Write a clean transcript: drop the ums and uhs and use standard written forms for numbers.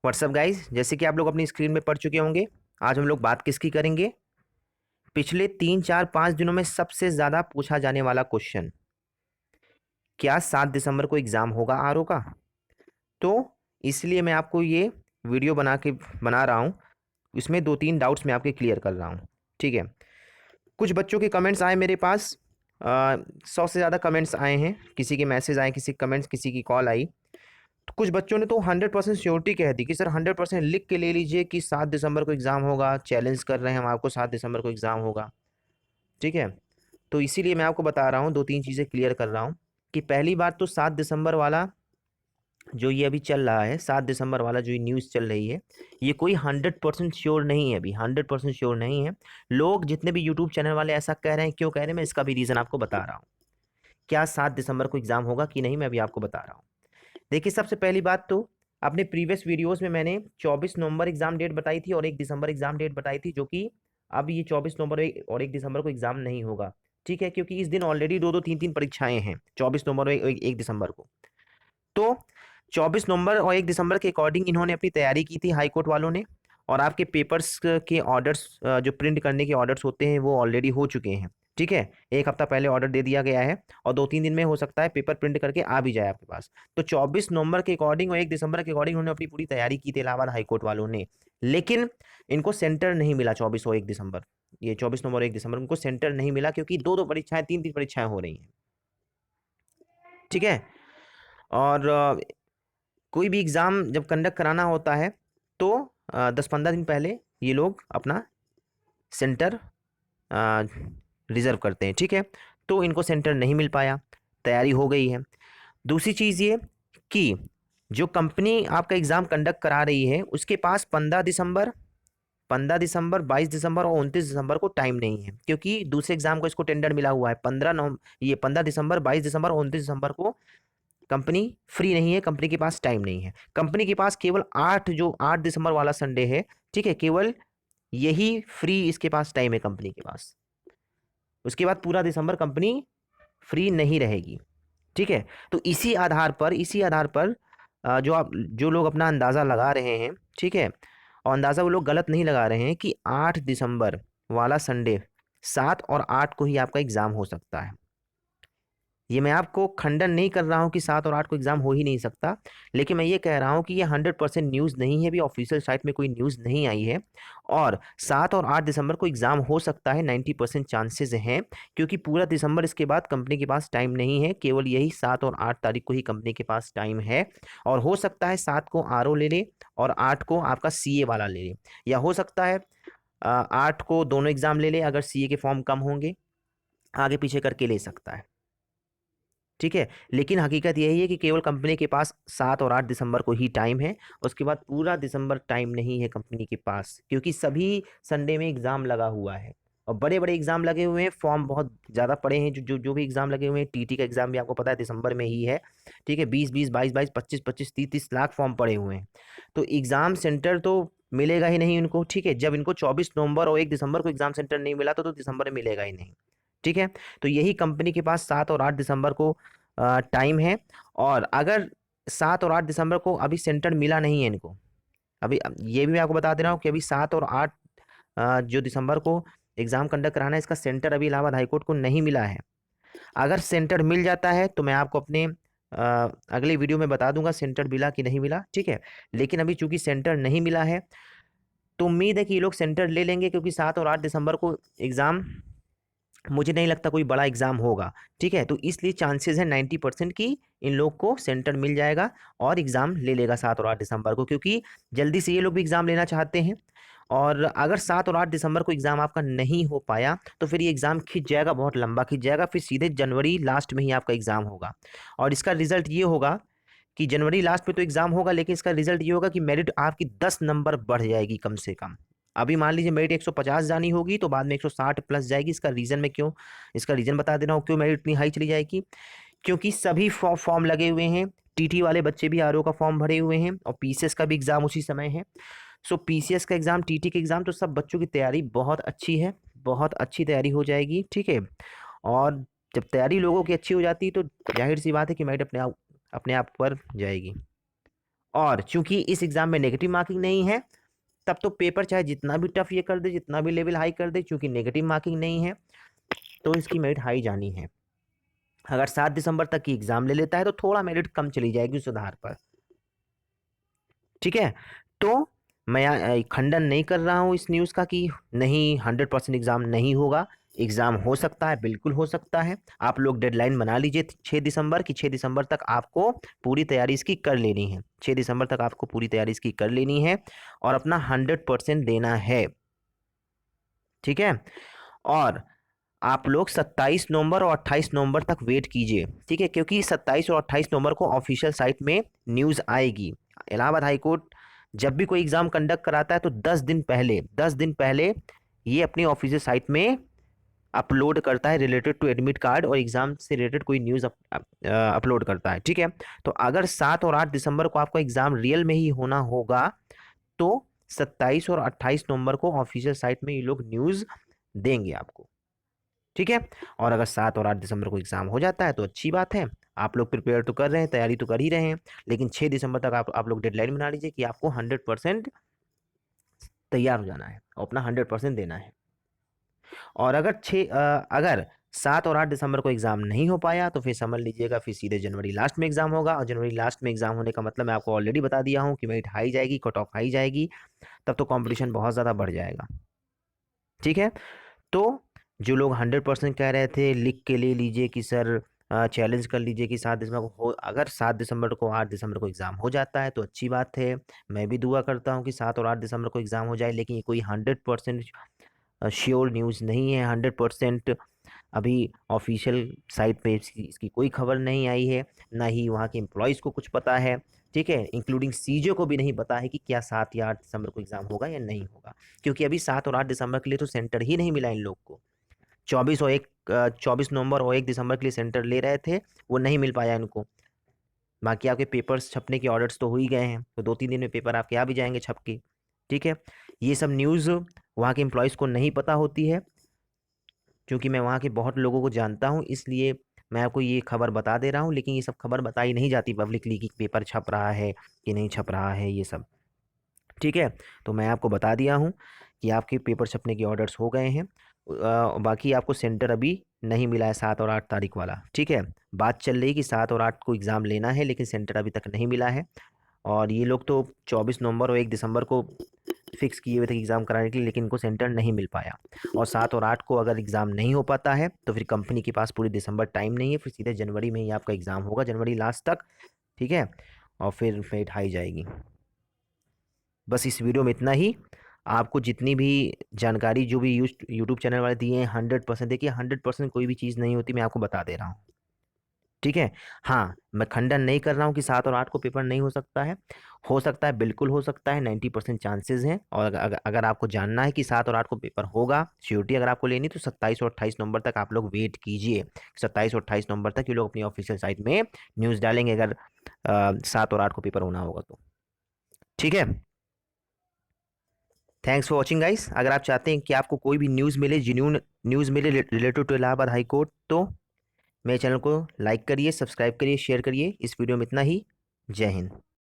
What's up guys, जैसे कि आप लोग अपनी स्क्रीन में पढ़ चुके होंगे, आज हम लोग बात किसकी करेंगे। पिछले 3 4 5 दिनों में सबसे ज्यादा पूछा जाने वाला क्वेश्चन, क्या 7 दिसंबर को एग्जाम होगा आरओ का। तो इसलिए मैं आपको ये वीडियो बना रहा हूँ। इसमें 2 3 डाउट्स मैं आपके क्लियर कर रहा हूँ। ठीक है। कुछ बच्चों के कमेंट्स आए मेरे पास। 100 से ज़्यादा कमेंट्स आए हैं, किसी के मैसेज आए, किसी के कमेंट्स, किसी की कॉल आई। तो कुछ बच्चों ने तो 100% श्योरिटी कह दी कि सर 100% लिख के ले लीजिए कि 7 दिसंबर को एग्ज़ाम होगा, चैलेंज कर रहे हैं हम आपको, 7 दिसंबर को एग्ज़ाम होगा। ठीक है। तो इसीलिए मैं आपको बता रहा हूँ, 2 3 चीज़ें क्लियर कर रहा हूँ कि पहली बात तो 7 दिसंबर वाला जो ये अभी चल रहा है, 7 दिसंबर वाला जो ये न्यूज़ चल रही है, ये कोई 100% श्योर नहीं है। अभी 100% श्योर नहीं है। लोग जितने भी यूट्यूब चैनल वाले ऐसा कह रहे हैं, क्यों कह रहे हैं, मैं इसका भी रीज़न आपको बता रहा हूँ। क्या 7 दिसंबर को एग्ज़ाम होगा कि नहीं, मैं अभी आपको बता रहा हूँ। देखिए, सबसे पहली बात तो अपने प्रीवियस वीडियोस में मैंने 24 नवंबर एग्जाम डेट बताई थी और 1 दिसंबर एग्जाम डेट बताई थी, जो कि अब ये 24 नवंबर और 1 दिसंबर को एग्जाम नहीं होगा। ठीक है, क्योंकि इस दिन ऑलरेडी 2 2 3 3 परीक्षाएं हैं, 24 नवंबर और 1 दिसंबर को। तो 24 नवंबर और 1 दिसंबर के अकॉर्डिंग इन्होंने अपनी तैयारी की थी हाईकोर्ट वालों ने। और आपके पेपर्स के ऑर्डर्स, जो प्रिंट करने के ऑर्डर्स होते हैं, वो ऑलरेडी हो चुके हैं। ठीक है, 1 हफ्ता पहले ऑर्डर दे दिया गया है और 2 3 दिन में हो सकता है पेपर प्रिंट करके आ भी जाए आपके पास। तो 24 नवंबर के अकॉर्डिंग और 1 दिसंबर के अकॉर्डिंग उन्होंने अपनी पूरी तैयारी की थी इलाहाबाद हाईकोर्ट वालों ने। लेकिन इनको सेंटर नहीं मिला 24 और 1 दिसंबर। ये 24 नवंबर और 1 दिसंबर उनको सेंटर नहीं मिला, क्योंकि 2 2 परीक्षाएं, 3 3 परीक्षाएं हो रही हैं। ठीक है। और कोई भी एग्ज़ाम जब कंडक्ट कराना होता है तो 10 15 दिन पहले ये लोग अपना सेंटर रिजर्व करते हैं। ठीक है। तो इनको सेंटर नहीं मिल पाया, तैयारी हो गई है। दूसरी चीज़ ये कि जो कंपनी आपका एग्ज़ाम कंडक्ट करा रही है, उसके पास 15 दिसंबर 22 दिसंबर और 29 दिसंबर को टाइम नहीं है, क्योंकि दूसरे एग्जाम को इसको टेंडर मिला हुआ है। 15 दिसंबर 22 दिसंबर और 29 दिसंबर को कंपनी फ्री नहीं है, कंपनी के पास टाइम नहीं है। कंपनी के पास केवल 8 दिसंबर वाला संडे है। ठीक है, केवल यही फ्री इसके पास टाइम है कंपनी के पास। उसके बाद पूरा दिसंबर कंपनी फ्री नहीं रहेगी। ठीक है। तो इसी आधार पर जो लोग अपना अंदाज़ा लगा रहे हैं, ठीक है, और अंदाज़ा वो लोग गलत नहीं लगा रहे हैं कि 8 दिसंबर वाला संडे, 7 और 8 को ही आपका एग्ज़ाम हो सकता है। ये मैं आपको खंडन नहीं कर रहा हूँ कि 7 और 8 को एग्जाम हो ही नहीं सकता, लेकिन मैं ये कह रहा हूँ कि ये 100% न्यूज़ नहीं है, अभी ऑफिशियल साइट में कोई न्यूज़ नहीं आई है। और 7 और 8 दिसंबर को एग्जाम हो सकता है, 90% चांसेस हैं, क्योंकि पूरा दिसंबर इसके बाद कंपनी के पास टाइम नहीं है, केवल यही 7 और 8 तारीख को ही कंपनी के पास टाइम है। और हो सकता है 7 को आरओ ले ले और 8 को आपका सीए वाला ले ले, या हो सकता है 8 को दोनों एग्जाम ले ले, अगर सीए के फॉर्म कम होंगे आगे पीछे करके ले सकता है। ठीक है। लेकिन हकीकत यही है कि केवल कंपनी के पास 7 और 8 दिसंबर को ही टाइम है। उसके बाद पूरा दिसंबर टाइम नहीं है कंपनी के पास, क्योंकि सभी संडे में एग्जाम लगा हुआ है और बड़े बड़े एग्जाम लगे हुए हैं, फॉर्म बहुत ज़्यादा पड़े हैं। जो भी एग्जाम लगे हुए हैं, टीटी का एग्जाम भी आपको पता है दिसंबर में ही है। ठीक है, 20 20 22 22 25 25 30 30 लाख फॉर्म पड़े हुए हैं। तो एग्जाम सेंटर तो मिलेगा ही नहीं उनको। ठीक है, जब इनको 24 नवंबर और 1 दिसंबर को एग्जाम सेंटर नहीं मिला तो दिसंबर में मिलेगा ही नहीं। ठीक है। तो यही कंपनी के पास 7 और 8 दिसंबर को टाइम है। और अगर 7 और 8 दिसंबर को अभी सेंटर मिला नहीं है इनको, अभी ये भी मैं आपको बता दे रहा हूँ कि अभी 7 और 8 जो दिसंबर को एग्जाम कंडक्ट कराना है, इसका सेंटर अभी इलाहाबाद हाईकोर्ट को नहीं मिला है। अगर सेंटर मिल जाता है तो मैं आपको अपने अगले वीडियो में बता दूंगा सेंटर मिला कि नहीं मिला। ठीक है। लेकिन अभी चूंकि सेंटर नहीं मिला है, तो उम्मीद है कि ये लोग सेंटर ले लेंगे, क्योंकि 7 और 8 दिसंबर को एग्जाम, मुझे नहीं लगता कोई बड़ा एग्जाम होगा। ठीक है। तो इसलिए चांसेस है 90% की इन लोग को सेंटर मिल जाएगा और एग्जाम ले लेगा 7 और 8 दिसंबर को, क्योंकि जल्दी से ये लोग भी एग्जाम लेना चाहते हैं। और अगर 7 और 8 दिसंबर को एग्जाम आपका नहीं हो पाया तो फिर ये एग्जाम खिंच जाएगा, बहुत लंबा खिंच जाएगा, फिर सीधे जनवरी लास्ट में ही आपका एग्जाम होगा। और इसका रिजल्ट ये होगा कि जनवरी लास्ट में तो एग्जाम होगा, लेकिन इसका रिजल्ट ये होगा कि मेरिट आपकी 10 नंबर बढ़ जाएगी कम से कम। अभी मान लीजिए मेरिट 150 जानी होगी, तो बाद में 160 प्लस जाएगी। इसका रीजन बता दे रहा हूँ क्यों मेरिट इतनी हाई चली जाएगी। क्योंकि सभी फॉर्म लगे हुए हैं, टीटी वाले बच्चे भी आरओ का फॉर्म भरे हुए हैं और पीसीएस का भी एग्जाम उसी समय है। सो पीसीएस का एग्जाम, टीटी का एग्जाम, तो सब बच्चों की तैयारी बहुत अच्छी है, बहुत अच्छी तैयारी हो जाएगी। ठीक है। और जब तैयारी लोगों की अच्छी हो जाती है तो जाहिर सी बात है कि मेरिट अपने आप पर जाएगी। और चूंकि इस एग्जाम में नेगेटिव मार्किंग नहीं है, तब तो पेपर चाहे जितना भी टफ ये कर दे, जितना भी लेवल हाई कर दे, चूंकि नेगेटिव मार्किंग नहीं है तो इसकी मेरिट हाई जानी है। अगर 7 दिसंबर तक की एग्जाम ले लेता है तो थोड़ा मेरिट कम चली जाएगी उस आधार पर। ठीक है, तो मैं खंडन नहीं कर रहा हूं इस न्यूज़ का कि नहीं 100% एग्जाम नहीं होगा। एग्जाम हो सकता है, बिल्कुल हो सकता है। आप लोग डेडलाइन बना लीजिए 6 दिसंबर की, 6 दिसंबर तक आपको पूरी तैयारी इसकी कर लेनी है। 6 दिसंबर तक आपको पूरी तैयारी इसकी कर लेनी है और अपना 100% देना है। ठीक है, और आप लोग 27 नवंबर और 28 नवंबर तक वेट कीजिए। ठीक है, क्योंकि 27 और 28 नवंबर को ऑफिशियल साइट में न्यूज़ आएगी। इलाहाबाद हाईकोर्ट जब भी कोई एग्जाम कंडक्ट कराता है तो 10 दिन पहले ये अपनी ऑफिशियल साइट में अपलोड करता है रिलेटेड टू एडमिट कार्ड, और एग्जाम से रिलेटेड कोई न्यूज़ अपलोड करता है। ठीक है, तो अगर 7 और 8 दिसंबर को आपका एग्जाम रियल में ही होना होगा तो 27 और 28 नवंबर को ऑफिशियल साइट में ये लोग न्यूज़ देंगे आपको। ठीक है, और अगर 7 और 8 दिसंबर को एग्जाम हो जाता है तो अच्छी बात है, आप लोग प्रिपेयर तो कर रहे हैं, तैयारी तो कर ही रहे हैं। लेकिन 6 दिसंबर तक आप लोग डेडलाइन बना लीजिए कि आपको 100% तैयार हो जाना है और अपना 100% देना है। और अगर 7 और 8 दिसंबर को एग्जाम नहीं हो पाया तो फिर समझ लीजिएगा फिर सीधे जनवरी लास्ट में एग्जाम होगा। और जनवरी लास्ट में एग्जाम होने का मतलब मैं आपको ऑलरेडी बता दिया हूँ कि मेरिट हाई जाएगी, कट ऑफ हाई जाएगी, तब तो कंपटीशन बहुत ज़्यादा बढ़ जाएगा। ठीक है, तो जो लोग 100% कह रहे थे लिख के ले लीजिए कि सर चैलेंज कर लीजिए कि 7 दिसंबर को हो, अगर 7 दिसंबर को 8 दिसंबर को एग्ज़ाम हो जाता है तो अच्छी बात है। मैं भी दुआ करता हूँ कि 7 और 8 दिसंबर को एग्ज़ाम हो जाए, लेकिन ये कोई 100% श्योर न्यूज़ नहीं है। 100% अभी ऑफिशियल साइट पे इसकी कोई खबर नहीं आई है, ना ही वहाँ के एम्प्लॉयज़ को कुछ पता है। ठीक है, इंक्लूडिंग सीजे को भी नहीं पता है कि क्या 7 या 8 दिसंबर को एग्ज़ाम होगा या नहीं होगा, क्योंकि अभी 7 और 8 दिसंबर के लिए तो सेंटर ही नहीं मिला इन लोग को। 24 नवंबर और 1 दिसंबर के लिए सेंटर ले रहे थे, वो नहीं मिल पाया इनको। बाकी आपके पेपर्स छपने के ऑर्डर्स तो हो ही गए हैं, तो 2-3 दिन में पेपर आपके आ भी जाएंगे छप के। ठीक है, ये सब न्यूज़ वहाँ के एम्प्लॉयज़ को नहीं पता होती है, क्योंकि मैं वहाँ के बहुत लोगों को जानता हूँ, इसलिए मैं आपको ये खबर बता दे रहा हूँ। लेकिन ये सब खबर बताई नहीं जाती पब्लिकली कि पेपर छप रहा है कि नहीं छप रहा है, ये सब। ठीक है, तो मैं आपको बता दिया हूँ कि आपके पेपर छपने के ऑर्डर्स हो गए हैं। बाकी आपको सेंटर अभी नहीं मिला है 7 और 8 तारीख वाला। ठीक है, बात चल रही कि 7 और 8 को एग्ज़ाम लेना है, लेकिन सेंटर अभी तक नहीं मिला है। और ये लोग तो 24 नवंबर और 1 दिसंबर को फिक्स किए हुए थे एग्ज़ाम कराने के लिए, लेकिन इनको सेंटर नहीं मिल पाया। और 7 और 8 को अगर एग्ज़ाम नहीं हो पाता है तो फिर कंपनी के पास पूरी दिसंबर टाइम नहीं है, फिर सीधे जनवरी में ही आपका एग्ज़ाम होगा, जनवरी लास्ट तक। ठीक है, और फिर फेट हाई जाएगी। बस इस वीडियो में इतना ही। आपको जितनी भी जानकारी जो भी यूट्यूब चैनल वाले दिए हैं 100% देखिए, 100% कोई भी चीज़ नहीं होती, मैं आपको बता दे रहा हूँ। ठीक है, हाँ, मैं खंडन नहीं कर रहा हूँ कि 7 और 8 को पेपर नहीं हो सकता है। हो सकता है, बिल्कुल हो सकता है, 90% चांसेस हैं। और अगर आपको जानना है कि 7 और 8 को पेपर होगा, श्योरिटी अगर आपको लेनी, तो 27 और 28 नवंबर तक आप लोग वेट कीजिए। 27 और 28 नवंबर तक ये लोग अपनी ऑफिशियल साइट में न्यूज़ डालेंगे, अगर 7 और 8 को पेपर होना होगा तो। ठीक है, थैंक्स फॉर वॉचिंग गाइस। अगर आप चाहते हैं कि आपको कोई भी न्यूज़ मिले, जेन्युइन न्यूज़ मिले related to Allahabad high court, तो मेरे चैनल को लाइक करिए, सब्सक्राइब करिए, शेयर करिए। इस वीडियो में इतना ही। जय हिंद।